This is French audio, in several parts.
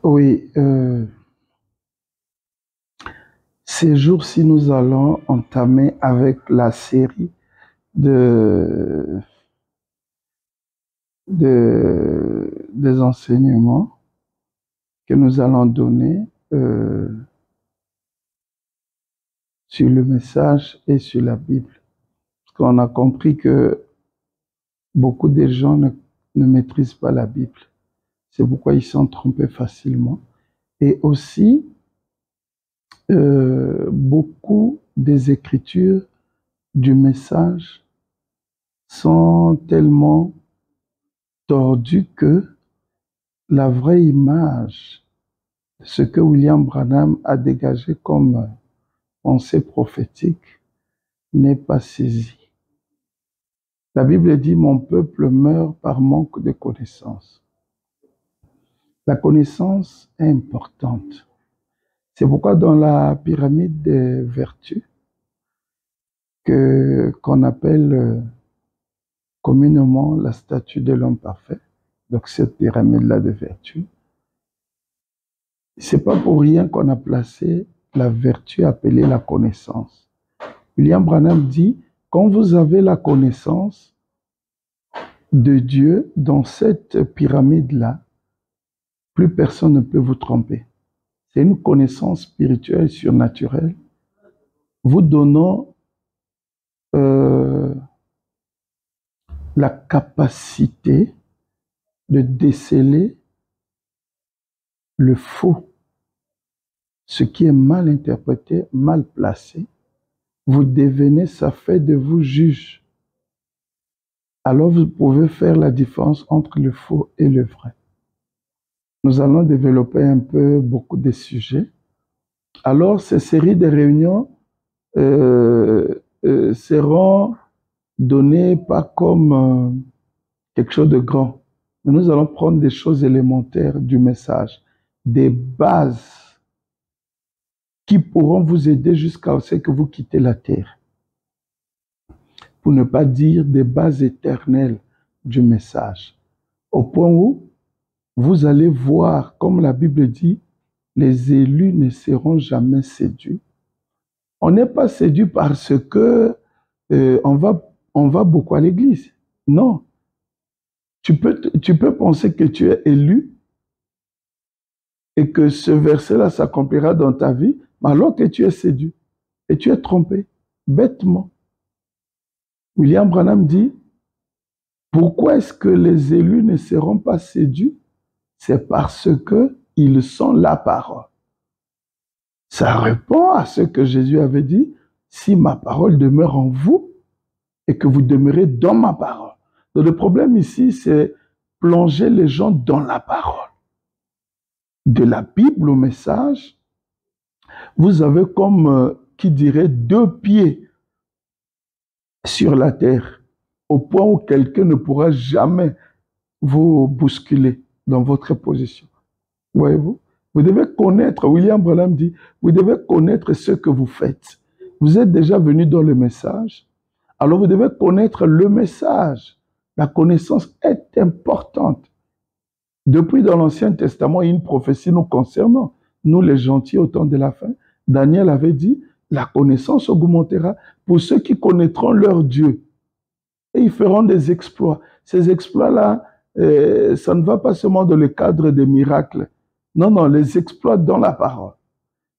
Oui, ces jours-ci, nous allons entamer avec la série de, des enseignements que nous allons donner sur le message et sur la Bible. Parce qu'on a compris que beaucoup de gens ne maîtrisent pas la Bible. C'est pourquoi ils sont trompés facilement. Et aussi, beaucoup des écritures du message sont tellement tordues que la vraie image de ce que William Branham a dégagé comme pensée prophétique n'est pas saisie. La Bible dit « Mon peuple meurt par manque de connaissance ». La connaissance est importante. C'est pourquoi dans la pyramide des vertus, qu'on appelle communément la statue de l'homme parfait, donc cette pyramide-là de vertus, c'est pas pour rien qu'on a placé la vertu appelée la connaissance. William Branham dit, quand vous avez la connaissance de Dieu dans cette pyramide-là, plus personne ne peut vous tromper. C'est une connaissance spirituelle surnaturelle, vous donnant la capacité de déceler le faux, ce qui est mal interprété, mal placé. Vous devenez, ça fait de vous juge. Alors vous pouvez faire la différence entre le faux et le vrai. Nous allons développer un peu beaucoup de sujets. Alors ces séries de réunions seront données pas comme quelque chose de grand. Mais nous allons prendre des choses élémentaires du message, des bases qui pourront vous aider jusqu'à ce que vous quittez la terre. Pour ne pas dire des bases éternelles du message. Au point où vous allez voir, comme la Bible dit, les élus ne seront jamais séduits. On n'est pas séduit parce que on va beaucoup à l'église. Non. Tu peux penser que tu es élu et que ce verset-là s'accomplira dans ta vie, mais alors que tu es séduit et tu es trompé, bêtement. William Branham dit, pourquoi est-ce que les élus ne seront pas séduits? C'est parce qu'ils sont la parole. Ça répond à ce que Jésus avait dit, si ma parole demeure en vous et que vous demeurez dans ma parole. Donc le problème ici, c'est plonger les gens dans la parole. De la Bible au message, vous avez comme, qui dirait, 2 pieds sur la terre, au point où quelqu'un ne pourra jamais vous bousculer dans votre position. Voyez-vous? Vous devez connaître, William Branham dit, vous devez connaître ce que vous faites. Vous êtes déjà venu dans le message, alors vous devez connaître le message. La connaissance est importante. Depuis dans l'Ancien Testament, il y a une prophétie nous concernant. Nous, les gentils, au temps de la fin, Daniel avait dit, la connaissance augmentera pour ceux qui connaîtront leur Dieu. Et ils feront des exploits. Ces exploits-là, ça ne va pas seulement dans le cadre des miracles. Non, non, les exploits dans la parole.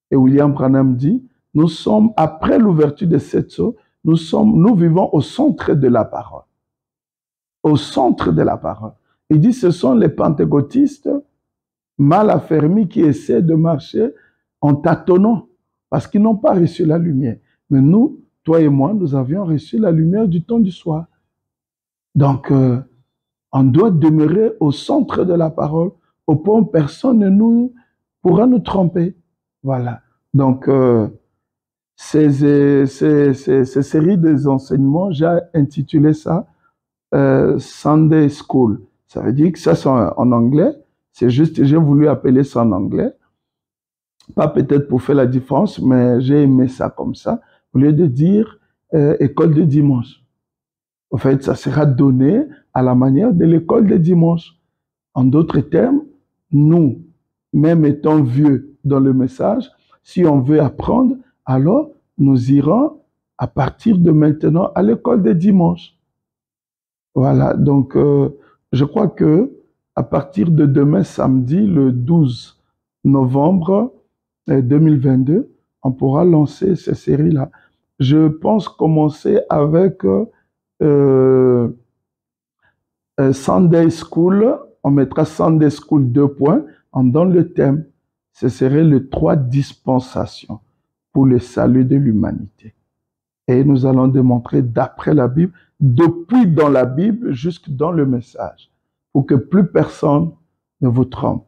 Et William Branham dit, nous sommes, après l'ouverture de cette sceau, nous vivons au centre de la parole. Au centre de la parole. Il dit, ce sont les pentecôtistes mal affermis qui essaient de marcher en tâtonnant parce qu'ils n'ont pas reçu la lumière. Mais nous, toi et moi, nous avions reçu la lumière du temps du soir. Donc, on doit demeurer au centre de la parole au point où personne ne pourra nous tromper. Voilà. Donc, ces séries d'enseignements, j'ai intitulé ça Sunday School. Ça veut dire que ça, c'est en anglais. C'est juste, j'ai voulu appeler ça en anglais. Pas peut-être pour faire la différence, mais j'ai aimé ça comme ça. Au lieu de dire école de dimanche. En fait, ça sera donné à la manière de l'école de dimanche. En d'autres termes, nous même étant vieux dans le message, si on veut apprendre, alors nous irons à partir de maintenant à l'école des dimanches. Voilà, donc je crois que à partir de demain, samedi, le 12 novembre 2022, on pourra lancer ces séries-là. Je pense commencer avec Sunday School. On mettra Sunday School 2 points. On donne le thème. Ce serait les 3 dispensations pour le salut de l'humanité. Et nous allons démontrer d'après la Bible, depuis dans la Bible jusque dans le message, pour que plus personne ne vous trompe.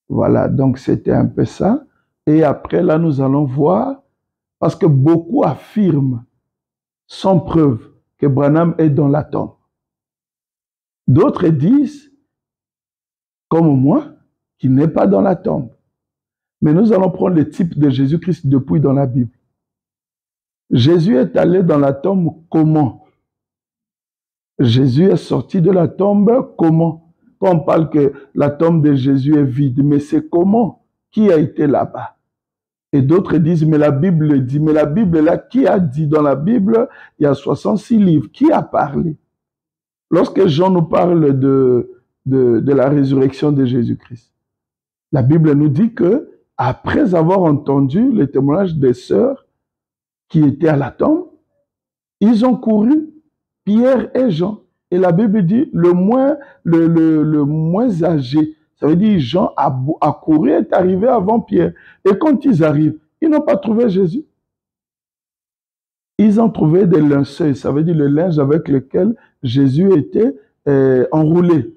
Voilà, donc c'était un peu ça. Et après, là, nous allons voir, parce que beaucoup affirment, sans preuve, que Branham est dans la tombe. D'autres disent, comme moi, qu'il n'est pas dans la tombe. Mais nous allons prendre le type de Jésus-Christ depuis dans la Bible. Jésus est allé dans la tombe comment? Jésus est sorti de la tombe comment? Quand on parle que la tombe de Jésus est vide, mais c'est comment? Qui a été là-bas? Et d'autres disent, mais la Bible le dit. Mais la Bible là, qui a dit? Dans la Bible, il y a 66 livres. Qui a parlé? Lorsque Jean nous parle de la résurrection de Jésus-Christ, la Bible nous dit que après avoir entendu le témoignage des sœurs qui étaient à la tombe, ils ont couru, Pierre et Jean. Et la Bible dit le moins âgé. Ça veut dire Jean a couru, est arrivé avant Pierre. Et quand ils arrivent, ils n'ont pas trouvé Jésus. Ils ont trouvé des linceuls. Ça veut dire le linge avec lequel Jésus était enroulé.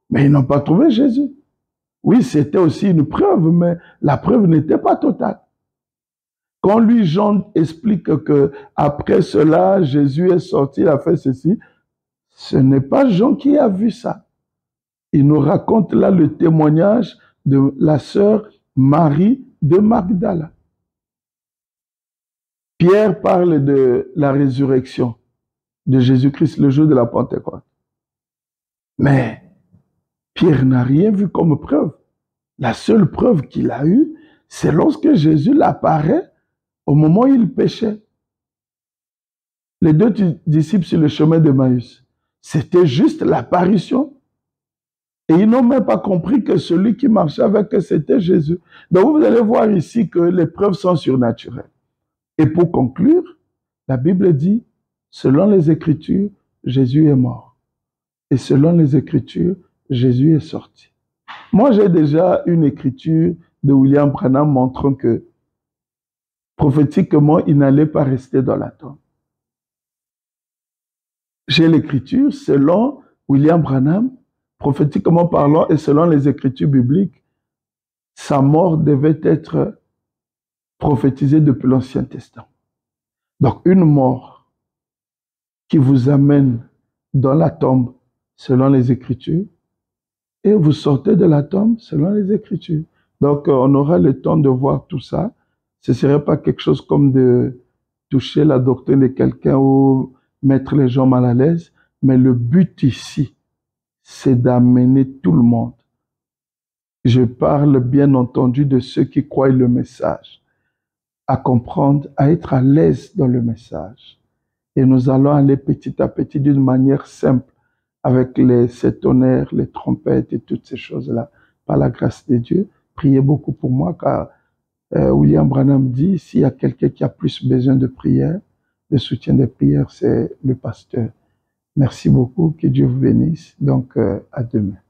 Mais ils n'ont pas trouvé Jésus. Oui, c'était aussi une preuve, mais la preuve n'était pas totale. Quand lui, Jean, explique que après cela, Jésus est sorti, il a fait ceci, ce n'est pas Jean qui a vu ça. Il nous raconte là le témoignage de la sœur Marie de Magdala. Pierre parle de la résurrection de Jésus-Christ le jour de la Pentecôte. Mais Pierre n'a rien vu comme preuve. La seule preuve qu'il a eue, c'est lorsque Jésus l'apparaît au moment où il péchait. Les 2 disciples sur le chemin d'Emmaüs, c'était juste l'apparition. Et ils n'ont même pas compris que celui qui marchait avec eux, c'était Jésus. Donc vous allez voir ici que les preuves sont surnaturelles. Et pour conclure, la Bible dit, selon les Écritures, Jésus est mort. Et selon les Écritures, Jésus est sorti. Moi, j'ai déjà une écriture de William Branham montrant que prophétiquement, il n'allait pas rester dans la tombe. J'ai l'écriture selon William Branham, prophétiquement parlant et selon les Écritures bibliques, sa mort devait être prophétisée depuis l'Ancien Testament. Donc, une mort qui vous amène dans la tombe selon les Écritures, et vous sortez de la tombe selon les Écritures. Donc, on aura le temps de voir tout ça. Ce ne serait pas quelque chose comme de toucher la doctrine de quelqu'un ou mettre les gens mal à l'aise, mais le but ici, c'est d'amener tout le monde. Je parle bien entendu de ceux qui croient le message, à comprendre, à être à l'aise dans le message. Et nous allons aller petit à petit d'une manière simple, avec ces tonnerres, les trompettes et toutes ces choses-là, par la grâce de Dieu. Priez beaucoup pour moi, car William Branham dit, s'il y a quelqu'un qui a plus besoin de prière, le soutien des prières, c'est le pasteur. Merci beaucoup, que Dieu vous bénisse. Donc, à demain.